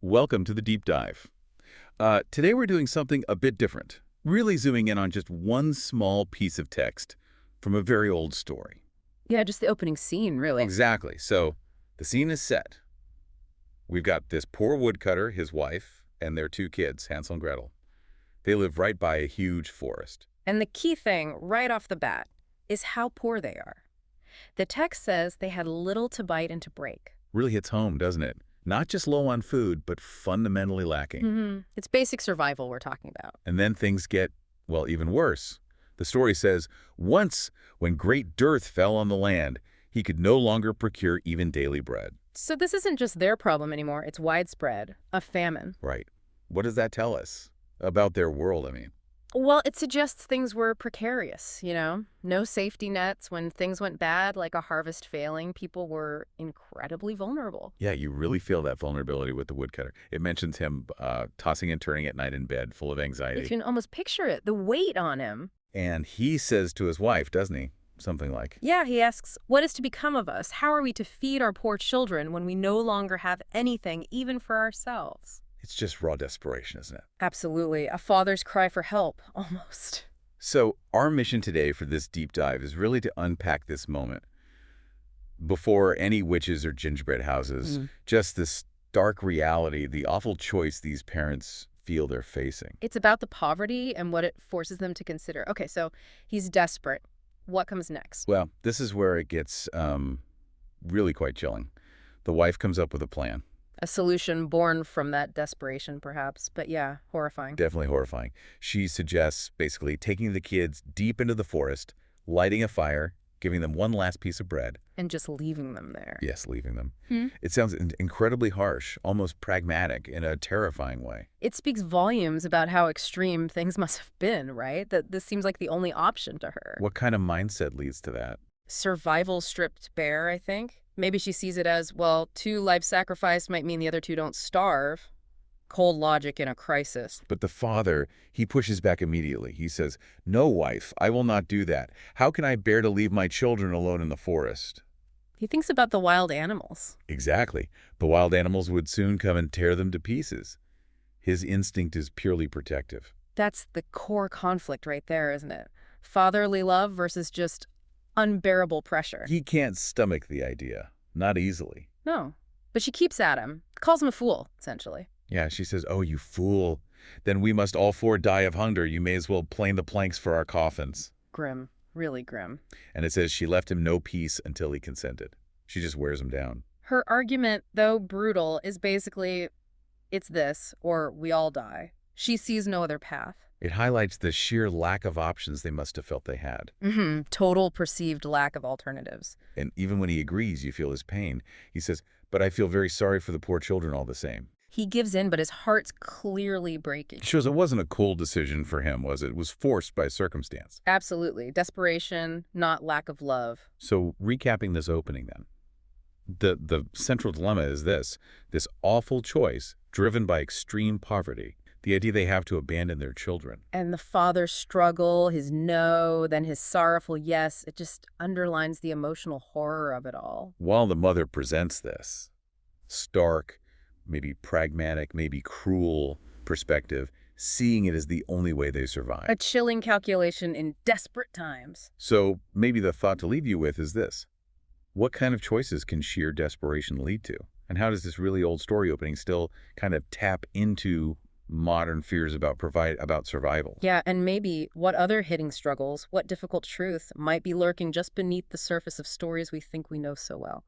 Welcome to the deep dive. Today we're doing something a bit different, really zooming in on just one small piece of text from a very old story. Yeah, just the opening scene, really. Exactly. So the scene is set. We've got this poor woodcutter, his wife, and their two kids, Hansel and Gretel. They live right by a huge forest. And the key thing, right off the bat, is how poor they are. The text says they had little to bite and to break. Really hits home, doesn't it? Not just low on food, but fundamentally lacking. It's basic survival we're talking about. And then things get, well, even worse. The story says, once, when great dearth fell on the land, he could no longer procure even daily bread. So this isn't just their problem anymore, it's widespread. A famine. Right. What does that tell us? About their world, I mean. Well, it suggests things were precarious, you know? No safety nets. When things went bad, like a harvest failing, people were incredibly vulnerable. Yeah, you really feel that vulnerability with the woodcutter. It mentions him tossing and turning at night in bed, full of anxiety. You can almost picture it, the weight on him. And he says to his wife, doesn't he? Something like, Yeah, he asks, what is to become of us? How are we to feed our poor children when we no longer have anything, even for ourselves? it's just raw desperation, isn't it? Absolutely. A father's cry for help, almost. So our mission today for this deep dive is really to unpack this moment. Before any witches or gingerbread houses, just this stark reality, the awful choice these parents feel they're facing. It's about the poverty and what it forces them to consider. Okay, so he's desperate. What comes next? Well, this is where it gets really quite chilling. The wife comes up with a plan. A solution born from that desperation, perhaps. But yeah, horrifying. Definitely horrifying. She suggests basically taking the kids deep into the forest, lighting a fire, giving them one last piece of bread. And just leaving them there. Yes, leaving them. It sounds incredibly harsh, almost pragmatic in a terrifying way. It speaks volumes about how extreme things must have been, right? That this seems like the only option to her. What kind of mindset leads to that? Survival stripped bare, I think. Maybe she sees it as, well, two lives sacrificed might mean the other two don't starve. Cold logic in a crisis. But the father, he pushes back immediately. He says, "No, wife, I will not do that. How can I bear to leave my children alone in the forest?" He thinks about the wild animals. Exactly. The wild animals would soon come and tear them to pieces. His instinct is purely protective. That's the core conflict right there, isn't it? Fatherly love versus just unbearable pressure. He can't stomach the idea. Not easily. No. But she keeps at him. Calls him a fool, essentially. Yeah, she says, "Oh, you fool. Then we must all four die of hunger. You may as well plane the planks for our coffins." Grim. Really grim. And it says she left him no peace until he consented. She just wears him down. Her argument, though brutal, is basically, it's this, or we all die. She sees no other path. It highlights the sheer lack of options they must have felt they had. Total perceived lack of alternatives. And even when he agrees, you feel his pain. He says, "But I feel very sorry for the poor children all the same." He gives in, but his heart's clearly breaking. It shows it wasn't a cool decision for him, was it? It was forced by circumstance. Absolutely. Desperation, not lack of love. So recapping this opening then, the central dilemma is this awful choice driven by extreme poverty, the idea they have to abandon their children. And the father's struggle, his no, then his sorrowful yes, it just underlines the emotional horror of it all. While the mother presents this stark, maybe pragmatic, maybe cruel perspective, seeing it as the only way they survive. A chilling calculation in desperate times. So maybe the thought to leave you with is this. What kind of choices can sheer desperation lead to? And how does this really old story opening still kind of tap into modern fears about survival? Yeah, and maybe what other hidden struggles, what difficult truth might be lurking just beneath the surface of stories we think we know so well.